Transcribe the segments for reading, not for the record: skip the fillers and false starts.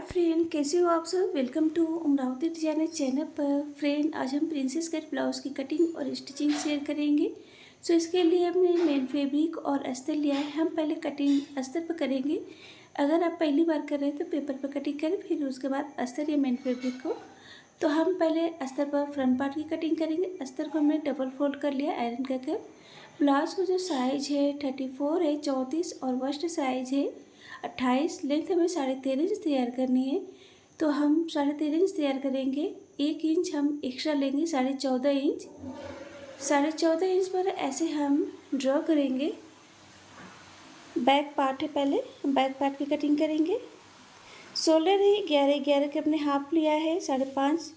Friend, कैसे हो आप सब। Welcome to Amravati designer channel पर। फ्रेंड, आज हम प्रिंसेस कट ब्लाउज़ की कटिंग और स्टिचिंग शेयर करेंगे। सो इसके लिए हमने मेन फैब्रिक और अस्तर लिया है। हम पहले कटिंग अस्तर पर करेंगे। अगर आप पहली बार कर रहे हैं तो पेपर पर कटिंग करें, फिर उसके बाद अस्तर या मेन फैब्रिक को। तो हम पहले अस्तर पर फ्रंट पार्ट की कटिंग करेंगे। अस्तर को हमने डबल फोल्ड कर लिया आयरन करके। ब्लाउज़ को जो साइज़ है 34 है, 34 और वस्ट साइज़ है 28। लेंथ हमें 13.5 इंच तैयार करनी है, तो हम 13.5 इंच तैयार करेंगे। 1 इंच हम एक्स्ट्रा लेंगे, 14.5 इंच। 14.5 इंच पर ऐसे हम ड्रॉ करेंगे। बैक पार्ट है, पहले हम बैक पार्ट की कटिंग करेंगे। शोल्डर है 11 के अपने हाफ लिया है 5.5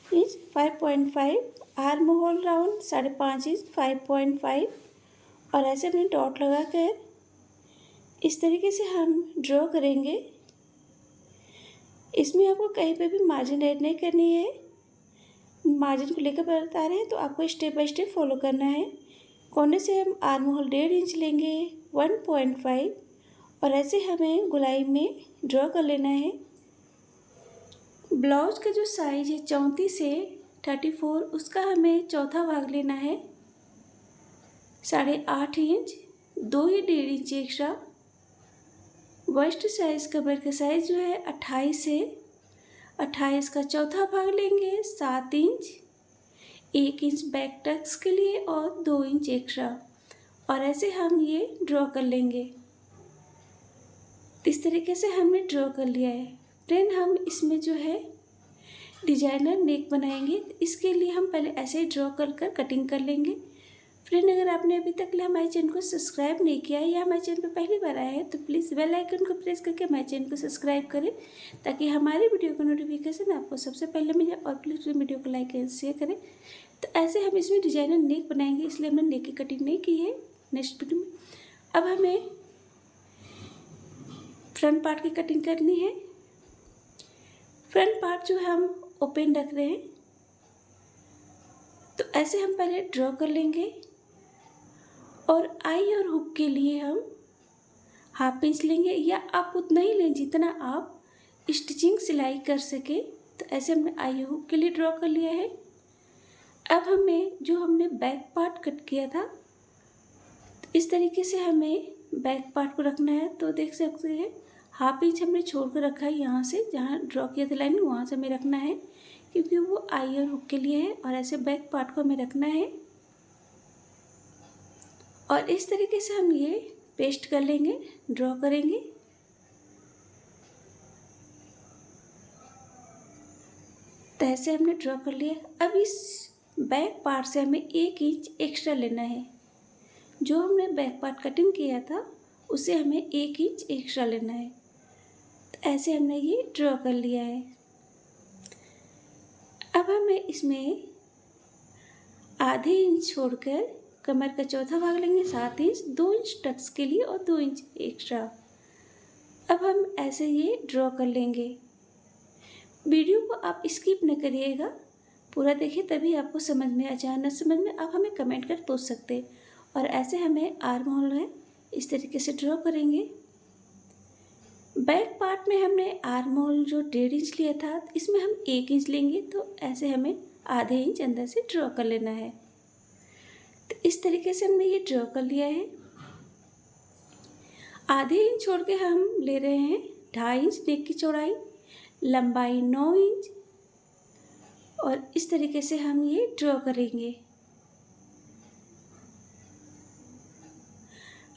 inch 5.5। Arm hole round 5.5 inch 5.5 और ऐसे अपने डॉट लगा कर इस तरीके से हम ड्रॉ करेंगे। इसमें आपको कहीं पे भी मार्जिन ऐड नहीं करनी है। मार्जिन को लेकर बता रहे हैं तो आपको स्टेप बाय स्टेप फॉलो करना है। कोने से हम आर्म होल 1.5 इंच लेंगे 1.5 और ऐसे हमें गोलाई में ड्रॉ कर लेना है। ब्लाउज का जो साइज है 34 से 34, उसका हमें चौथा भाग लेना है 8.5 इंच, 2 या 1.5 इंच एक्स्ट्रा। वेस्ट साइज़ कमर का साइज़ जो है 28 है। 28 का चौथा भाग लेंगे 7 इंच, 1 इंच बैक टक्स के लिए और 2 इंच एक्स्ट्रा। और ऐसे हम ये ड्रॉ कर लेंगे। इस तरीके से हमने ड्रॉ कर लिया है। फ्रेंड, हम इसमें जो है डिजाइनर नेक बनाएंगे। इसके लिए हम पहले ऐसे ही ड्रॉ कर कटिंग कर लेंगे। फ्रेंड, अगर आपने अभी तक हमारे चैनल को सब्सक्राइब नहीं किया है या हमारे चैनल पर पहली बार आया है तो प्लीज़ बेल आइकन को प्रेस करके हमारे चैनल को सब्सक्राइब करें, ताकि हमारी वीडियो का नोटिफिकेशन आपको सबसे पहले मिले। और प्लीज़ वीडियो को लाइक एंड शेयर करें। तो ऐसे हम इसमें डिजाइनर नेक बनाएंगे, इसलिए हमने नेक की कटिंग नहीं की है नेक्स्ट वीडियो में। अब हमें फ्रंट पार्ट की कटिंग करनी है। फ्रंट पार्ट जो हम ओपन रख रहे हैं, तो ऐसे हम पहले ड्रॉ कर लेंगे। और आई और हुक के लिए हम 1/2 इंच लेंगे, या आप उतना ही लें जितना आप स्टिचिंग सिलाई कर सके। तो ऐसे हमने आई और हुक के लिए ड्रॉ कर लिया है। अब हमें जो हमने बैक पार्ट कट किया था, तो इस तरीके से हमें बैक पार्ट को रखना है। तो देख सकते हैं 1/2 इंच हमने छोड़ कर रखा है, यहाँ से जहाँ ड्रॉ किया था लाइन वहाँ से हमें रखना है, क्योंकि वो आई और हुक के लिए है। और ऐसे बैक पार्ट को हमें रखना है और इस तरीके से हम ये पेस्ट कर लेंगे, ड्रॉ करेंगे। तो ऐसे हमने ड्रॉ कर लिया। अब इस बैक पार्ट से हमें 1 इंच एक्स्ट्रा लेना है। जो हमने बैक पार्ट कटिंग किया था उसे हमें 1 इंच एक्स्ट्रा लेना है। तो ऐसे हमने ये ड्रॉ कर लिया है। अब हमें इसमें आधे इंच छोड़कर कमर का चौथा भाग लेंगे 7 इंच, 2 इंच टक्स के लिए और 2 इंच एक्स्ट्रा। अब हम ऐसे ये ड्रॉ कर लेंगे। वीडियो को आप स्किप न करिएगा, पूरा देखिए, तभी आपको समझ में आ जाए। न समझ में आप हमें कमेंट कर पूछ सकते हैं। और ऐसे हमें आर्म होल है इस तरीके से ड्रॉ करेंगे। बैक पार्ट में हमने आर्म होल जो 1.5 इंच लिया था, इसमें हम 1 इंच लेंगे। तो ऐसे हमें आधे इंच अंदर से ड्रॉ कर लेना है। तो इस तरीके से हमने ये ड्रॉ कर लिया है। आधे इंच छोड़ के हम ले रहे हैं 2.5 इंच नेक की चौड़ाई, लंबाई 9 इंच। और इस तरीके से हम ये ड्रॉ करेंगे।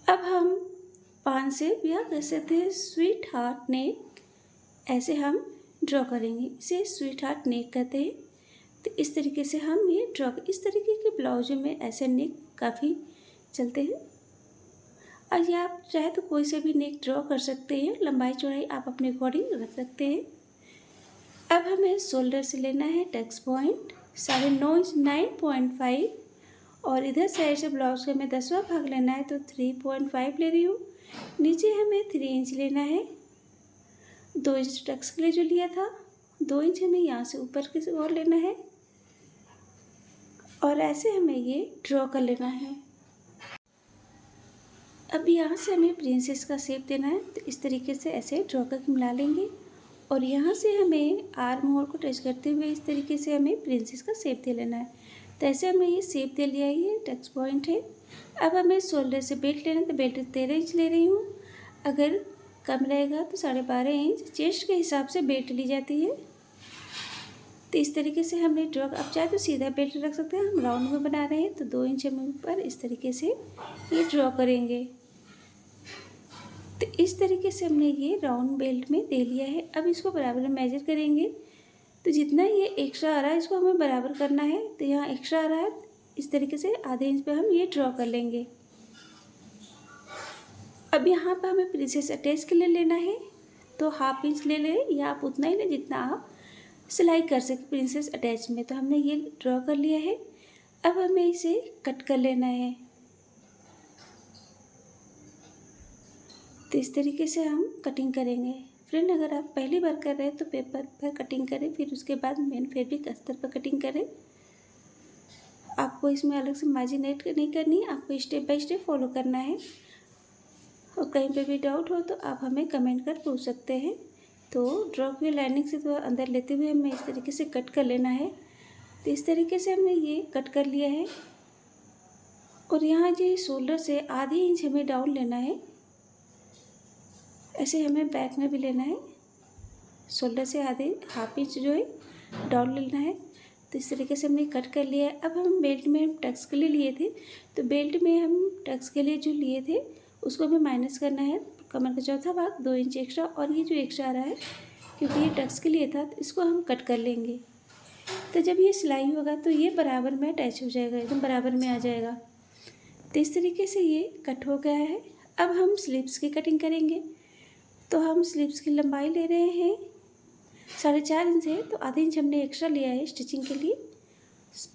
अब हम 5 से या कह सकते हैं स्वीट हार्ट नेक, ऐसे हम ड्रॉ करेंगे। इसे स्वीट हार्ट नेक कहते हैं। तो इस तरीके से हम ये ड्रॉ, इस तरीके के ब्लाउजों में ऐसे नेक काफ़ी चलते हैं। और या आप चाहे तो कोई से भी नेक ड्रॉ कर सकते हैं। लंबाई चौड़ाई आप अपने अकॉर्डिंग रख सकते हैं। अब हमें शोल्डर से लेना है टक्स पॉइंट 9.5 इंच 9.5 और इधर साइड से ब्लाउज का हमें 10वां भाग लेना है, तो 3.5 ले रही हूँ। नीचे हमें 3 इंच लेना है। 2 इंच टक्स के लिए जो लिया था, 2 इंच हमें यहाँ से ऊपर की ओर लेना है। और ऐसे हमें ये ड्रॉ कर लेना है। अब यहाँ से हमें प्रिंसेस का शेप देना है। तो इस तरीके से ऐसे ड्रॉ करके मिला लेंगे और यहाँ से हमें आर्म होल को टच करते हुए इस तरीके से हमें प्रिंसेस का शेप दे लेना है। तो ऐसे हमने ये शेप दे लिया है, ये टच पॉइंट है। अब हमें शोल्डर से बेल्ट लेना है, तो बेल्ट 13 इंच ले रही हूँ। अगर कम रहेगा तो 12.5 इंच चेस्ट के हिसाब से बेल्ट ली जाती है। तो इस तरीके से हमने ड्रॉ, अब चाहे तो सीधा बेल्ट रख सकते हैं, हम राउंड में बना रहे हैं तो 2 इंच हम ऊपर इस तरीके से ये ड्रॉ करेंगे। तो इस तरीके से हमने ये राउंड बेल्ट में दे लिया है। अब इसको बराबर में मेजर करेंगे, तो जितना ये एक्स्ट्रा आ रहा है इसको हमें बराबर करना है। तो यहाँ एक्स्ट्रा आ रहा है, इस तरीके से आधे इंच पे हम ये ड्रॉ कर लेंगे। अब यहाँ पर हमें प्रिंसेस अटैच के लिए लेना है, तो 1/2 इंच ले लें या आप उतना ही लें जितना आप सिलाई कर सकें प्रिंसेस अटैच में। तो हमने ये ड्रॉ कर लिया है। अब हमें इसे कट कर लेना है। तो इस तरीके से हम कटिंग करेंगे। फ्रेंड, अगर आप पहली बार कर रहे हैं तो पेपर पर कटिंग करें, फिर उसके बाद मेन फैब्रिक अस्तर पर कटिंग करें। आपको इसमें अलग से मार्जिन ऐड नहीं करनी है, आपको स्टेप बाय स्टेप फॉलो करना है। और कहीं पे भी डाउट हो तो आप हमें कमेंट कर पूछ सकते हैं। तो ड्रॉ की लाइनिंग से थोड़ा अंदर लेते हुए हमें इस तरीके से कट कर लेना है। तो इस तरीके से हमने ये कट कर लिया है। और यहाँ जो शोल्डर से आधी इंच हमें डाउन लेना है, ऐसे हमें बैक में भी लेना है। शोल्डर से आधे 1/2 इंच जो है डाउन लेना है। तो इस तरीके से हमने कट कर लिया है। अब हम बेल्ट में हम टक्स के लिए लिए थे, तो बेल्ट में हम टक्स के लिए जो लिए थे उसको हमें माइनस करना है। कमर का चौथा भाग 2 इंच एक्स्ट्रा, और ये जो एक्स्ट्रा आ रहा है क्योंकि ये टक्स के लिए था तो इसको हम कट कर लेंगे। तो जब ये सिलाई होगा तो ये बराबर में अटैच हो जाएगा, एकदम बराबर में आ जाएगा। तो इस तरीके से ये कट हो गया है। अब हम स्लीव्स की कटिंग करेंगे। तो हम स्लीव्स की लंबाई ले रहे हैं 4.5 इंच है, तो आधे इंच हमने एक्स्ट्रा लिया है स्टिचिंग के लिए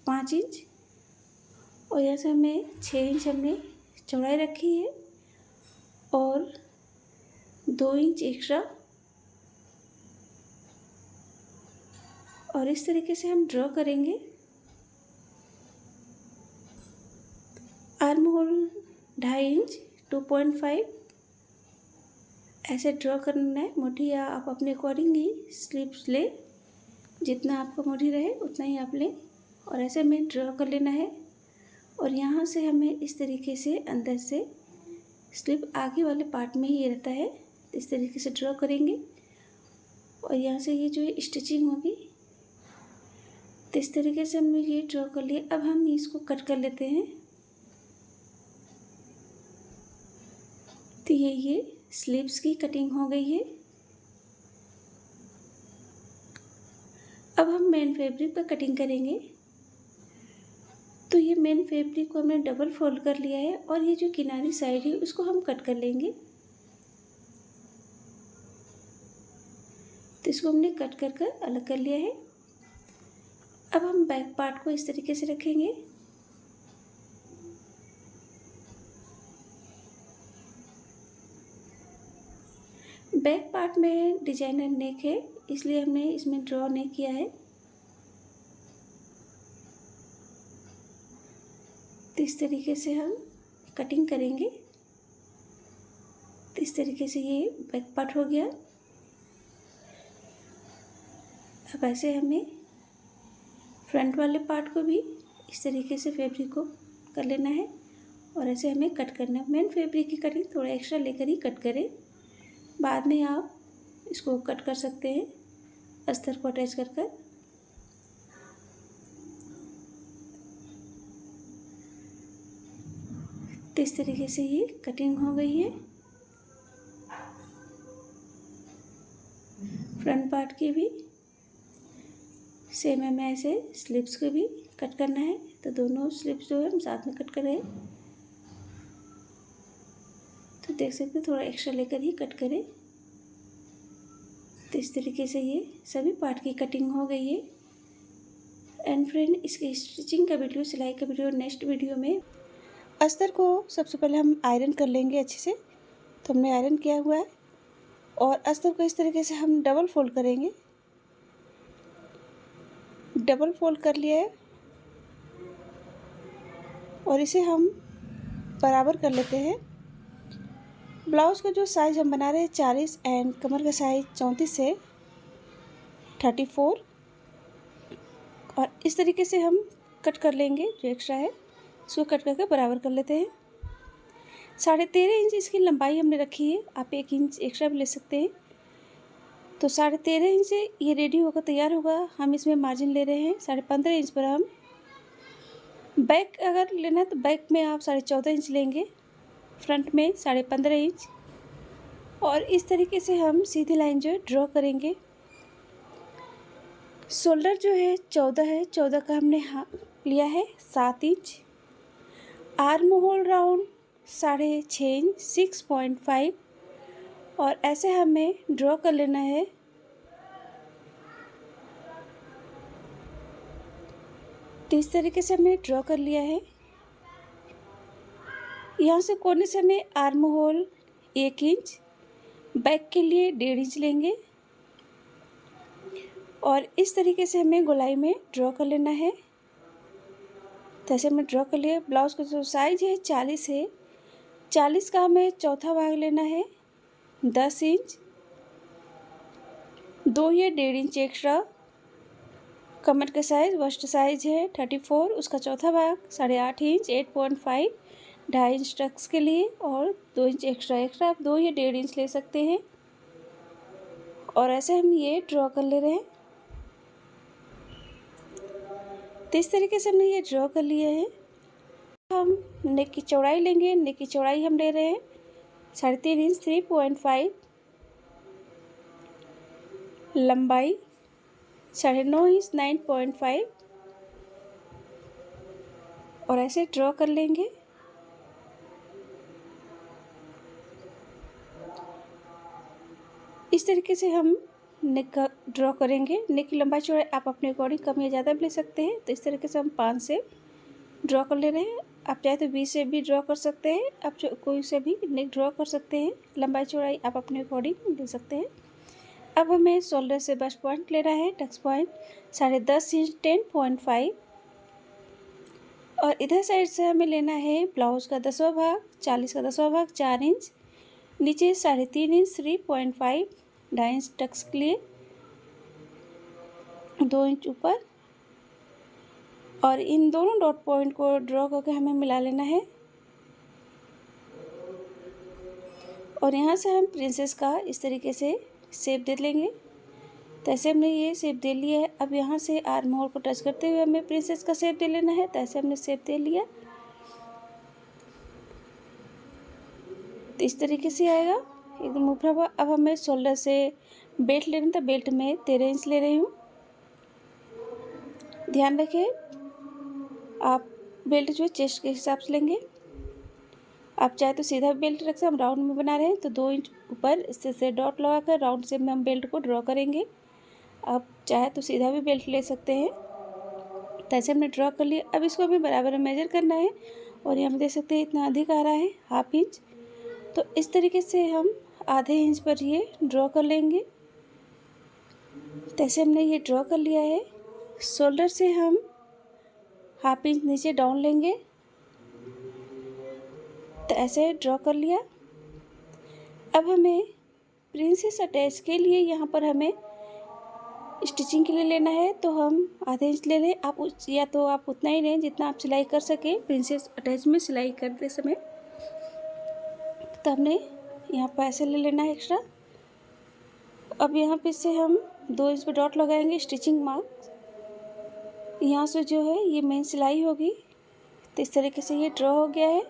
5 इंच। और यहाँ से हमें 6 इंच हमने चौड़ाई रखी है और 2 इंच एक्स्ट्रा। और इस तरीके से हम ड्रॉ करेंगे। आर्म होल 2.5 इंच 2.5 ऐसे ड्रॉ करना है। मोटी या आप अपने अकॉर्डिंग ही स्लीव्स ले, जितना आपको मोटी रहे उतना ही आप लें। और ऐसे हमें ड्रॉ कर लेना है। और यहाँ से हमें इस तरीके से अंदर से स्लीव आगे वाले पार्ट में ही रहता है, इस तरीके से ड्रॉ करेंगे। और यहाँ से ये जो स्टिचिंग होगी, तो इस तरीके से हमने ये ड्रॉ कर लिया। अब हम इसको कट कर लेते हैं। तो ये स्लीव्स की कटिंग हो गई है। अब हम मेन फैब्रिक पर कटिंग करेंगे। तो ये मेन फैब्रिक को हमने डबल फोल्ड कर लिया है और ये जो किनारी साइड है उसको हम कट कर लेंगे। तो इसको हमने कट कर कर अलग कर लिया है। अब हम बैक पार्ट को इस तरीके से रखेंगे। बैक पार्ट में डिजाइनर नेक है, इसलिए हमने इसमें ड्रॉ नहीं किया है। तो इस तरीके से हम कटिंग करेंगे। तो इस तरीके से ये बैक पार्ट हो गया। अब ऐसे हमें फ्रंट वाले पार्ट को भी इस तरीके से फैब्रिक को कर लेना है और ऐसे हमें कट करना है। मेन फैब्रिक की कटिंग थोड़ा एक्स्ट्रा लेकर ही कट करें, बाद में आप इसको कट कर सकते हैं अस्तर को अटैच कर कर। तो इस तरीके से ये कटिंग हो गई है। फ्रंट पार्ट की भी सेम हमें ऐसे स्लीव्स को भी कट करना है। तो दोनों स्लीव्स जो है हम साथ में कट करें। तो देख सकते हैं थोड़ा एक्स्ट्रा लेकर ही कट करें। तो इस तरीके से ये सभी पार्ट की कटिंग हो गई है। एंड फ्रेंड, इसके स्टिचिंग का वीडियो, सिलाई का वीडियो नेक्स्ट वीडियो में। अस्तर को सबसे पहले हम आयरन कर लेंगे अच्छे से। तो हमने आयरन किया हुआ है और अस्तर को इस तरीके से हम डबल फोल्ड करेंगे। डबल फोल्ड कर लिया है और इसे हम बराबर कर लेते हैं। ब्लाउज़ का जो साइज़ हम बना रहे हैं 40 एंड कमर का साइज़ 34 है। 34 और इस तरीके से हम कट कर लेंगे। जो एक्स्ट्रा है इसको कट करके बराबर कर लेते हैं। 13.5 इंच इसकी लंबाई हमने रखी है, आप 1 इंच एक्स्ट्रा भी ले सकते हैं। तो 13.5 इंच से ये रेडी होकर तैयार होगा। हम इसमें मार्जिन ले रहे हैं 15.5 इंच पर। हम बैक अगर लेना है तो बैक में आप 14.5 इंच लेंगे, फ्रंट में 15.5 इंच। और इस तरीके से हम सीधी लाइन जो है ड्रॉ करेंगे। शोल्डर जो है 14 है, 14 का हमने लिया है 7 inch. Arm hole round 6.5 inch 6.5 और ऐसे हमें ड्रॉ कर लेना है। तो इस तरीके से हमने ड्रॉ कर लिया है। यहाँ से कोने से हमें आर्म होल 1 इंच, बैक के लिए 1.5 इंच लेंगे और इस तरीके से हमें गोलाई में ड्रॉ कर लेना है। तो ऐसे हमने ड्रॉ कर लिया। ब्लाउज का जो साइज है 40 है, 40 का हमें चौथा भाग लेना है 10 इंच, 2 या 1.5 इंच एक्स्ट्रा। कमर का साइज वस्ट साइज है 34, उसका चौथा भाग 8.5 इंच 8.5, 2.5 इंच टक्स के लिए और 2 इंच एक्स्ट्रा आप 2 या 1.5 इंच ले सकते हैं। और ऐसे हम ये ड्रॉ कर ले रहे हैं। तो इस तरीके से हमने ये ड्रॉ कर लिया है। हम नेक की चौड़ाई लेंगे। नेक की चौड़ाई हम ले रहे हैं 3.5 इंच 3.5, लंबाई 9.5 इंच 9.5 और ऐसे ड्रॉ कर लेंगे। इस तरीके से हम नेक का ड्रॉ करेंगे। नेक की लंबाई चौड़ाई आप अपने अकॉर्डिंग कम या ज़्यादा भी ले सकते हैं। तो इस तरीके से हम 5 से ड्रॉ कर ले रहे हैं। आप चाहे तो 20 से भी ड्रॉ कर सकते हैं, आप कोई से भी नेक ड्रॉ कर सकते हैं। लंबाई चौड़ाई आप अपने अकॉर्डिंग ले सकते हैं। अब हमें शोल्डर से बस्ट पॉइंट लेना है, टक्स पॉइंट 10.5 इंच 10.5 और इधर साइड से हमें लेना है ब्लाउज का 10वां भाग, 40 का 10वां भाग 4 इंच, नीचे 3.5 इंच 3.5, 2.5 इंच टक्स के लिए 2 इंच ऊपर और इन दोनों डॉट पॉइंट को ड्रॉ करके हमें मिला लेना है। और यहाँ से हम प्रिंसेस का इस तरीके से शेप दे लेंगे। तो ऐसे हमने ये शेप दे लिया है। अब यहाँ से आर्म होल को टच करते हुए हमें प्रिंसेस का शेप दे लेना है। तो ऐसे हमने शेप दे लिया। तो इस तरीके से आएगा एकदम ऊपर हुआ। अब हमें शोल्डर से बेल्ट लेना था। बेल्ट में 13 इंच ले रही हूँ। ध्यान रखें आप बेल्ट जो है चेस्ट के हिसाब से लेंगे। आप चाहे तो सीधा बेल्ट रख सकते, हम राउंड में बना रहे हैं तो 2 इंच ऊपर इससे से डॉट लगाकर राउंड शेप में हम बेल्ट को ड्रॉ करेंगे। आप चाहे तो सीधा भी बेल्ट ले सकते हैं। तो ऐसे हमने ड्रॉ कर लिया। अब इसको हमें बराबर में मेजर करना है और यहाँ हम देख सकते हैं इतना अधिक आ रहा है 1/2 इंच। तो इस तरीके से हम आधे इंच पर ये ड्रॉ कर लेंगे। तो ऐसे हमने ये ड्रॉ कर लिया है। शोल्डर से हम 1/2 इंच नीचे डाउन लेंगे। तो ऐसे ड्रॉ कर लिया। अब हमें प्रिंसेस अटैच के लिए यहाँ पर हमें स्टिचिंग के लिए लेना है। तो हम आधे इंच ले लें। आप या तो आप उतना ही लें जितना आप सिलाई कर सकें प्रिंसेस अटैच में सिलाई करते समय। तो हमने यहाँ पर ऐसे ले लेना है एक्स्ट्रा। अब यहाँ पे से हम 2 इंच पर डॉट लगाएंगे स्टिचिंग मार्क। यहाँ से जो है ये मेन सिलाई होगी। तो इस तरीके से ये ड्रॉ हो गया है।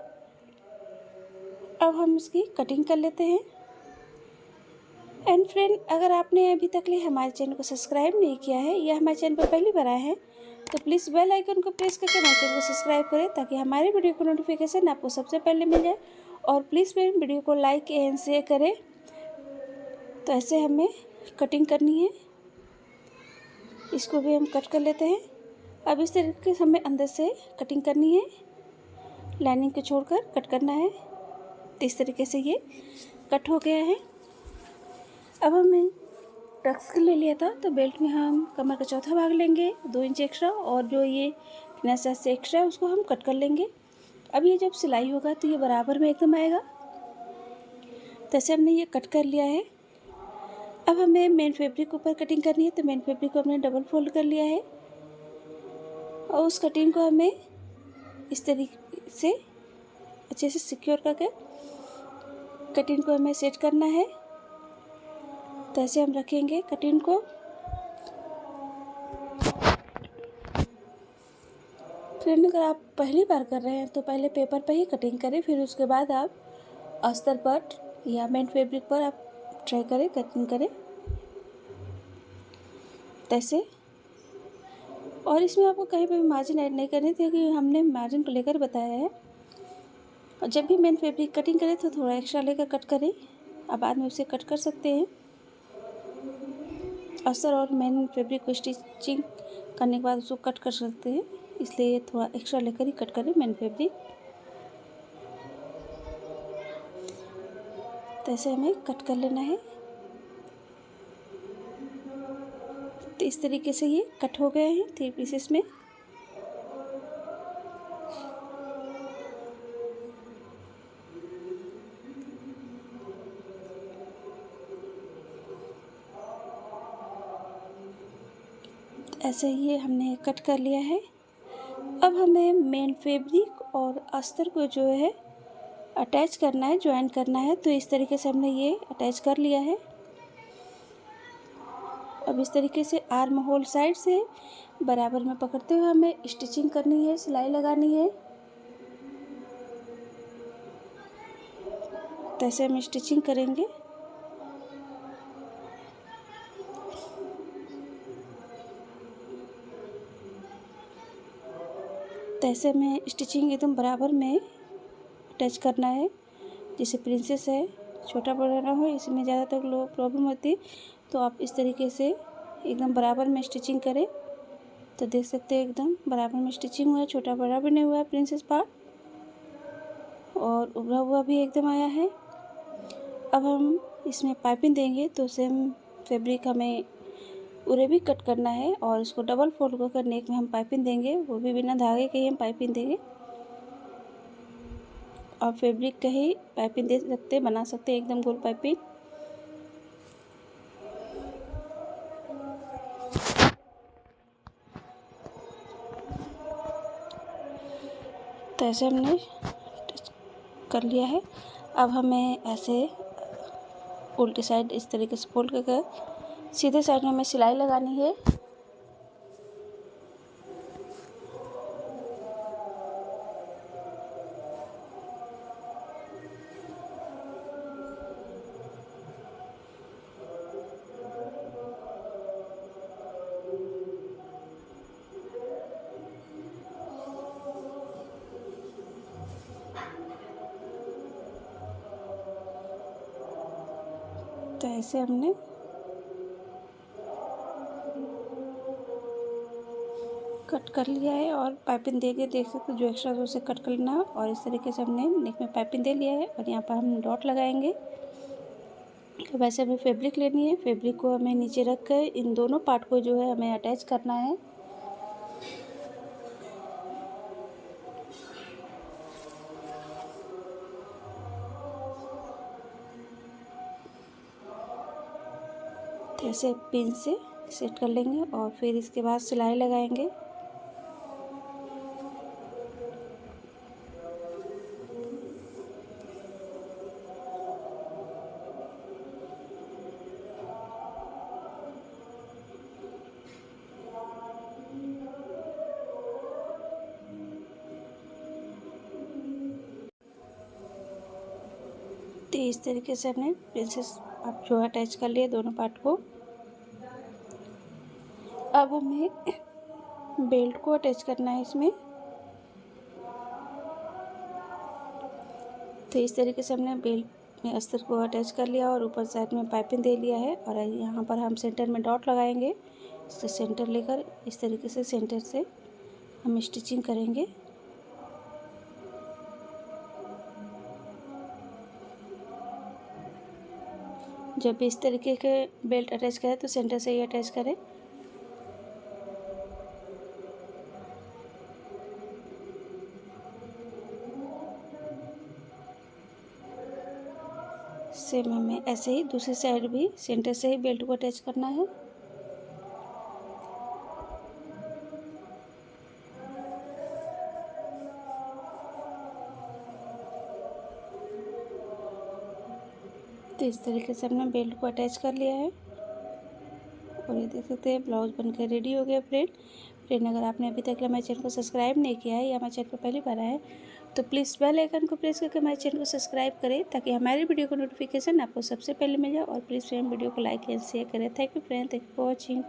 अब हम इसकी कटिंग कर लेते हैं। एंड फ्रेंड, अगर आपने अभी तक हमारे चैनल को सब्सक्राइब नहीं किया है या हमारे चैनल पर पहली बार आए हैं तो प्लीज़ बेल आइकन को प्रेस करके हमारे चैनल को सब्सक्राइब करें ताकि हमारे वीडियो को नोटिफिकेशन आपको सबसे पहले मिल जाए। और प्लीज़ फ्रेंड वीडियो को लाइक एंड शेयर करें। तो ऐसे हमें कटिंग करनी है। इसको भी हम कट कर लेते हैं। अब इस तरीके से हमें अंदर से कटिंग करनी है, लाइनिंग को छोड़कर कट करना है। तो इस तरीके से ये कट हो गया है। अब हमें टक्स के लिए लिया था तो बेल्ट में हम कमर का चौथा भाग लेंगे 2 इंच एक्स्ट्रा और जो ये किनारे से एक्स्ट्रा है उसको हम कट कर लेंगे। अब ये जब सिलाई होगा तो ये बराबर में एकदम आएगा। तो ऐसे हमने ये कट कर लिया है। अब हमें मेन फैब्रिक के ऊपर कटिंग करनी है, तो मेन फैब्रिक को हमने डबल फोल्ड कर लिया है और उस कटिंग को हमें इस तरीके से अच्छे से सिक्योर करके कटिंग को हमें सेट करना है। तो ऐसे हम रखेंगे कटिंग को। फ्रेंड, अगर आप पहली बार कर रहे हैं तो पहले पेपर पर ही कटिंग करें, फिर उसके बाद आप अस्तर पर या मेन फैब्रिक पर आप ट्राई करें, कटिंग करें तैसे। और इसमें आपको कहीं पर भी मार्जिन ऐड नहीं करनी, क्योंकि हमने मार्जिन को लेकर बताया है। और जब भी मेन फैब्रिक कटिंग करें तो थोड़ा एक्स्ट्रा लेकर कट करें, आप बाद में उसे कट कर सकते हैं। अस्तर और मेन फैब्रिक को स्टिचिंग करने के बाद उसको कट कर सकते हैं, इसलिए थोड़ा एक्स्ट्रा लेकर ही कट करें मेन फैब्रिक। तो ऐसे हमें कट कर लेना है। तो इस तरीके से ये कट हो गए हैं 3 पीसेस में। ऐसे ये हमने कट कर लिया है। अब हमें मेन फैब्रिक और अस्तर को जो है अटैच करना है, ज्वाइन करना है। तो इस तरीके से हमने ये अटैच कर लिया है। अब इस तरीके से आर्म होल साइड से बराबर में पकड़ते हुए हमें स्टिचिंग करनी है, सिलाई लगानी है। तो ऐसे हम स्टिचिंग करेंगे। तो ऐसे में स्टिचिंग एकदम बराबर में अटैच करना है। जैसे प्रिंसेस है, छोटा बड़ा ना हो, इसमें ज़्यादातर लोग प्रॉब्लम होती है। तो आप इस तरीके से एकदम बराबर में स्टिचिंग करें। तो देख सकते हैं एकदम बराबर में स्टिचिंग हुआ है, छोटा बड़ा भी नहीं हुआ है प्रिंसेस पार्ट, और उभरा हुआ भी एकदम आया है। अब हम इसमें पाइपिंग देंगे, तो सेम फैब्रिक हमें उरे भी कट करना है और इसको डबल फोल्ड कर नेक में हम पाइपिंग देंगे, वो भी बिना धागे के ही हम पाइपिंग देंगे। और फैब्रिक का ही पाइपिंग दे सकते हैं, बना सकते हैं एकदम गोल पाइपिंग। तो ऐसे हमने टच कर लिया है। अब हमें ऐसे उल्टी साइड इस तरीके से फोल्ड करके सीधे साइड में हमें सिलाई लगानी है। तो ऐसे हमने कट कर लिया है और पाइपिंग दे के देख सकते हो जो एक्स्ट्रा है उसे कट कर लेना है। और इस तरीके से हमने नेक में पाइपिंग दे लिया है और यहाँ पर हम डॉट लगाएंगे। तो वैसे हमें फैब्रिक लेनी है, फैब्रिक को हमें नीचे रख कर इन दोनों पार्ट को जो है हमें अटैच करना है। तो ऐसे पिन से सेट कर लेंगे और फिर इसके बाद सिलाई लगाएंगे। तो इस तरीके से हमने प्रिंसेस पार्ट जो अटैच कर लिए दोनों पार्ट को। अब हमें बेल्ट को अटैच करना है इसमें। तो इस तरीके से हमने बेल्ट में अस्तर को अटैच कर लिया और ऊपर साइड में पाइपिंग दे लिया है। और यहाँ पर हम सेंटर में डॉट लगाएंगे। इससे सेंटर लेकर इस तरीके से सेंटर से हम स्टिचिंग करेंगे। जब भी इस तरीके के बेल्ट अटैच करें तो सेंटर से ही अटैच करें। सेम हमें ऐसे ही दूसरी साइड भी सेंटर से ही बेल्ट को अटैच करना है। तो इस तरीके से हमने बेल्ट को अटैच कर लिया है और ये देख सकते हैं ब्लाउज बनकर रेडी हो गया फ्रेंड अगर आपने अभी तक हमारे चैनल को सब्सक्राइब नहीं किया है या हमारे चैनल पर पहली बार आया है तो प्लीज़ बेल आइकन को प्रेस करके हमारे चैनल को सब्सक्राइब करें ताकि हमारी वीडियो को नोटिफिकेशन आपको सबसे पहले मिल जाए। और प्लीज़ फ्रेंड वीडियो को लाइक एंड शेयर करें। Thank you friend, thank you for watching.